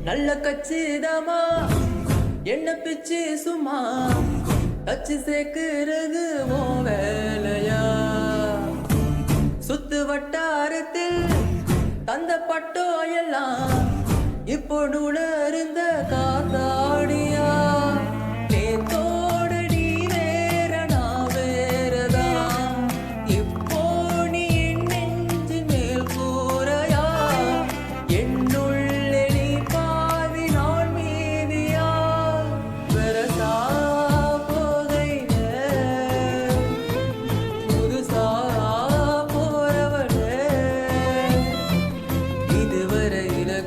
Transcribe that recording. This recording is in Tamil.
நல்ல கச்சிதமா என்ன பிச்சு சும்மா கச்சி சேர்க்கிறது ஓ வேலையா சுத்து வட்டாரத்தில் தந்த பட்டோ எல்லாம் இப்போ உணர்ந்த